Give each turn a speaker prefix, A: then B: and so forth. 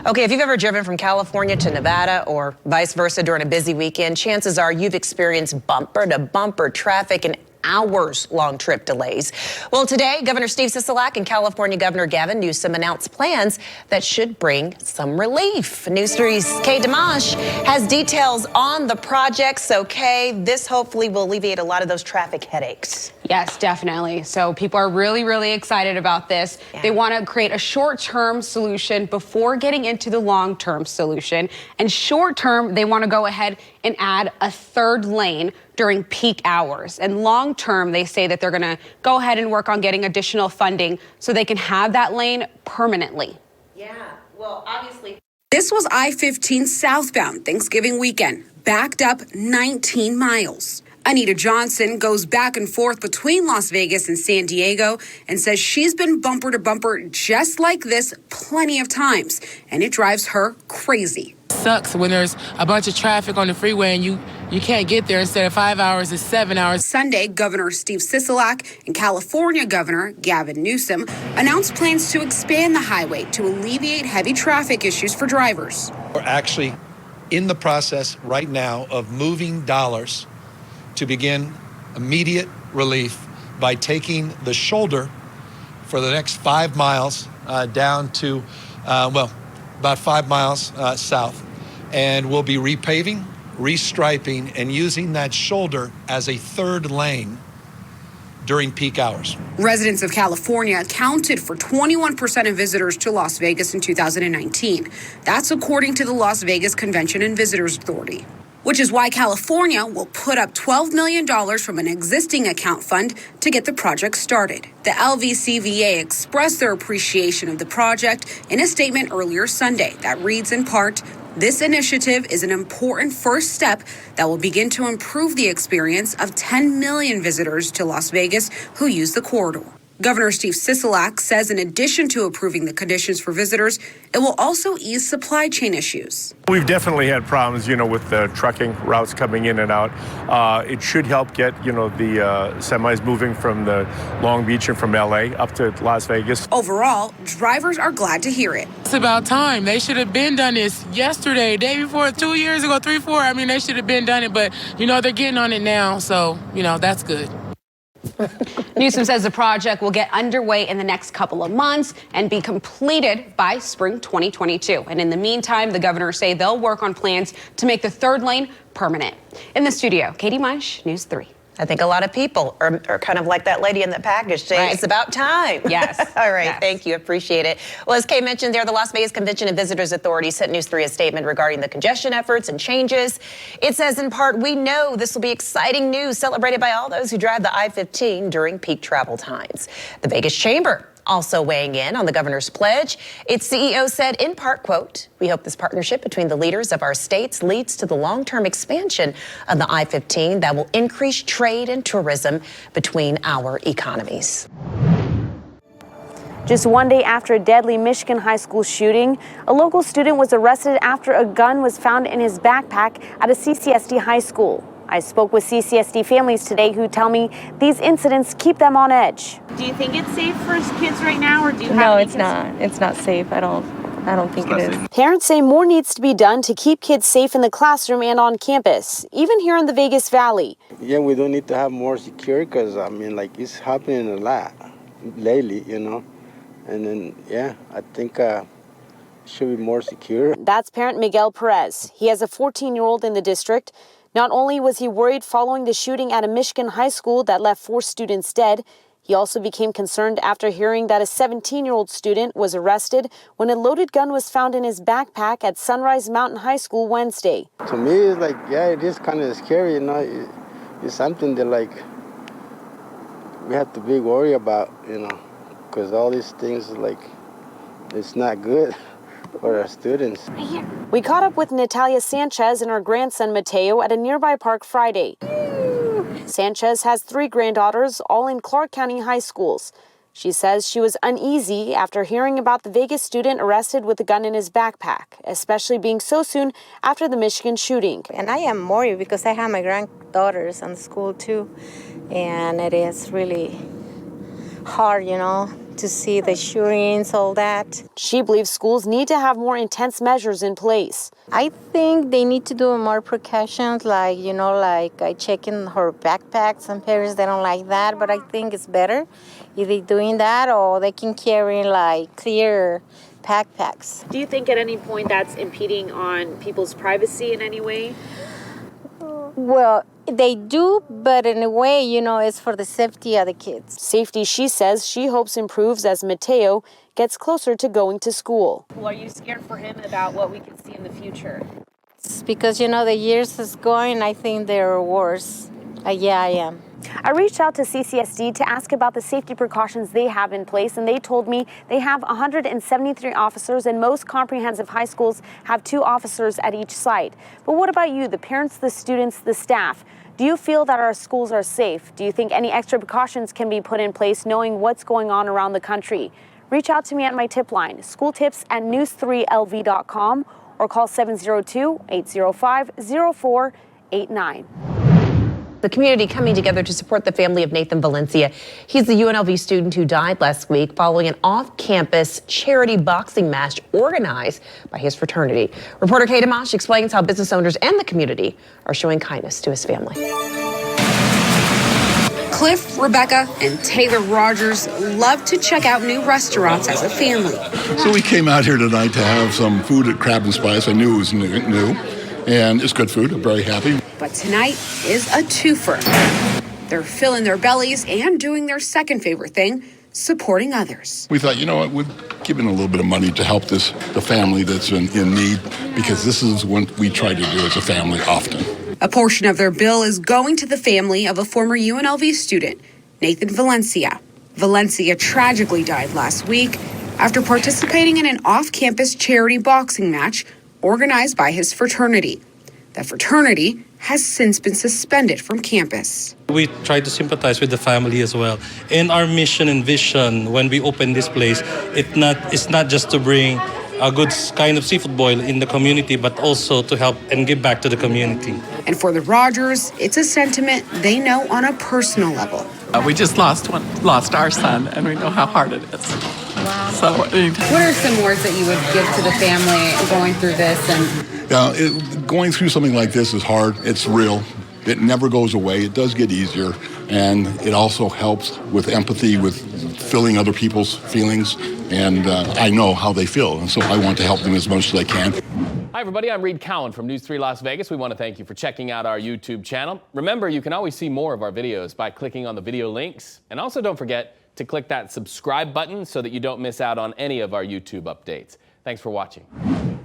A: Okay, if you've ever driven from California to Nevada or vice versa during a busy weekend, chances are you've experienced bumper-to-bumper traffic and hours-long trip delays. Well, today, Governor Sisolak and California Governor Gavin Newsom announced plans that should bring some relief. News 3's Kay Dimash has details on the project. So, Kay, this hopefully will alleviate a lot of those traffic headaches.
B: Yes, definitely. So people are really excited about this. Yeah. They want to create a short-term solution before getting into the long-term solution. And short-term, they want to go ahead and add a third lane during peak hours. And long-term, they say that they're going to go ahead and work on getting additional funding so they can have that lane permanently.
A: Yeah, well, obviously.
C: This was I-15 southbound Thanksgiving weekend, backed up 19 miles. Annetia Johnson goes back and forth between Las Vegas and San Diego and says she's been bumper to bumper just like this plenty of times, and it drives her crazy.
D: Sucks when there's a bunch of traffic on the freeway and you can't get there. Instead of 5 hours, it's 7 hours.
C: Sunday, Governor Sisolak and California Governor Gavin Newsom announced plans to expand the highway to alleviate heavy traffic issues for drivers.
E: We're actually in the process right now of moving dollars to begin immediate relief by taking the shoulder for the next 5 miles down to, about 5 miles south. And we'll be repaving, restriping, and using that shoulder as a third lane during peak hours.
C: Residents of California accounted for 21% of visitors to Las Vegas in 2019. That's according to the Las Vegas Convention and Visitors Authority, which is why California will put up $12 million from an existing account fund to get the project started. The LVCVA expressed their appreciation of the project in a statement earlier Sunday that reads in part, "This initiative is an important first step that will begin to improve the experience of 10 million visitors to Las Vegas who use the corridor." Governor Sisolak says in addition to approving the conditions for visitors, it will also ease supply chain issues.
F: We've definitely had problems, with the trucking routes coming in and out. It should help get, the semis moving from the Long Beach and from LA up to Las Vegas.
C: Overall, drivers are glad to hear it.
D: It's about time. They should have been done this yesterday, day before, 2 years ago, 3, 4. I mean, they should have been done it, but, they're getting on it now. So, that's good.
B: Newsom says the project will get underway in the next couple of months and be completed by spring 2022. And in the meantime, the governors say they'll work on plans to make the third lane permanent. In the studio, Kay Dimash, News 3.
A: I think a lot of people are kind of like that lady in the package saying right. It's about time.
B: Yes.
A: All right.
B: Yes.
A: Thank you. Appreciate it. Well, as Kay mentioned there, the Las Vegas Convention and Visitors Authority sent News 3 a statement regarding the congestion efforts and changes. It says in part, we know this will be exciting news celebrated by all those who drive the I-15 during peak travel times. The Vegas Chamber also weighing in on the governor's pledge. Its CEO said in part, quote, "We hope this partnership between the leaders of our states leads to the long-term expansion of the I-15 that will increase trade and tourism between our economies."
G: Just one day after a deadly Michigan high school shooting, a local student was arrested after a gun was found in his backpack at a CCSD high school. I spoke with CCSD families today who tell me these incidents keep them on edge.
H: Do you think it's safe for kids right now, or do you have
I: No,
H: any
I: it's not. It's not safe. I don't think it is.
G: Parents say more needs to be done to keep kids safe in the classroom and on campus, even here in the Vegas Valley.
J: Yeah, we don't need to have more security because, it's happening a lot lately, And then, I think it should be more secure.
G: That's parent Miguel Perez. He has a 14-year-old in the district. Not only was he worried following the shooting at a Michigan high school that left 4 students dead, he also became concerned after hearing that a 17-year-old student was arrested when a loaded gun was found in his backpack at Sunrise Mountain High School Wednesday.
J: To me, it's like, it is kind of scary, It's something that, we have to be worried about, because all these things, it's not good for our students.
G: We caught up with Natalia Sanchez and her grandson Mateo at a nearby park Friday. Sanchez has 3 granddaughters, all in Clark County high schools. She says she was uneasy after hearing about the Vegas student arrested with a gun in his backpack, especially being so soon after the Michigan shooting.
I: And I am worried because I have my granddaughters in school too, and it is really hard, to see the shootings, all that.
G: She believes schools need to have more intense measures in place.
I: I think they need to do more precautions, like, like checking her backpack. Some parents, they don't like that, but I think it's better if they're doing that, or they can carry like clear backpacks.
H: Do you think at any point that's impeding on people's privacy in any way?
I: Well, they do, but in a way, it's for the safety of the kids.
G: Safety, she says, she hopes improves as Mateo gets closer to going to school.
H: Well, are you scared for him about what we can see in the future?
I: It's because, the years is going, I think they're worse. Yeah, I am.
G: I reached out to CCSD to ask about the safety precautions they have in place, and they told me they have 173 officers, and most comprehensive high schools have 2 officers at each site. But what about you, the parents, the students, the staff? Do you feel that our schools are safe? Do you think any extra precautions can be put in place knowing what's going on around the country? Reach out to me at my tip line, schooltips@news3lv.com, or call 702-805-0489.
A: The community coming together to support the family of Nathan Valencia. He's the UNLV student who died last week following an off-campus charity boxing match organized by his fraternity. Reporter Kate Amash explains how business owners and the community are showing kindness to his family.
C: Cliff, Rebecca, and Taylor Rogers love to check out new restaurants as a family.
K: So we came out here tonight to have some food at Crab and Spice. I knew it was new, and it's good food. I'm very happy.
C: But tonight is a twofer. They're filling their bellies and doing their second favorite thing, supporting others.
K: We thought, we'd give in a little bit of money to help the family that's in need, because this is what we try to do as a family often.
C: A portion of their bill is going to the family of a former UNLV student, Nathan Valencia. Valencia tragically died last week after participating in an off-campus charity boxing match organized by his fraternity. That fraternity has since been suspended from campus.
L: We try to sympathize with the family as well. And our mission and vision when we open this place, it's not just to bring a good kind of seafood boil in the community, but also to help and give back to the community.
C: And for the Rogers, it's a sentiment they know on a personal level.
M: We just lost our son, and we know how hard it is. Wow. So,
B: what are some words that you would give to the family going through this?
K: Going through something like this is hard. It's real. It never goes away. It does get easier, and it also helps with empathy, with feeling other people's feelings, and I know how they feel, and so I want to help them as much as I can.
N: Hi everybody, I'm Reed Cowan from News 3 Las Vegas. We want to thank you for checking out our YouTube channel. Remember, you can always see more of our videos by clicking on the video links, and also don't forget to click that subscribe button so that you don't miss out on any of our YouTube updates. Thanks for watching.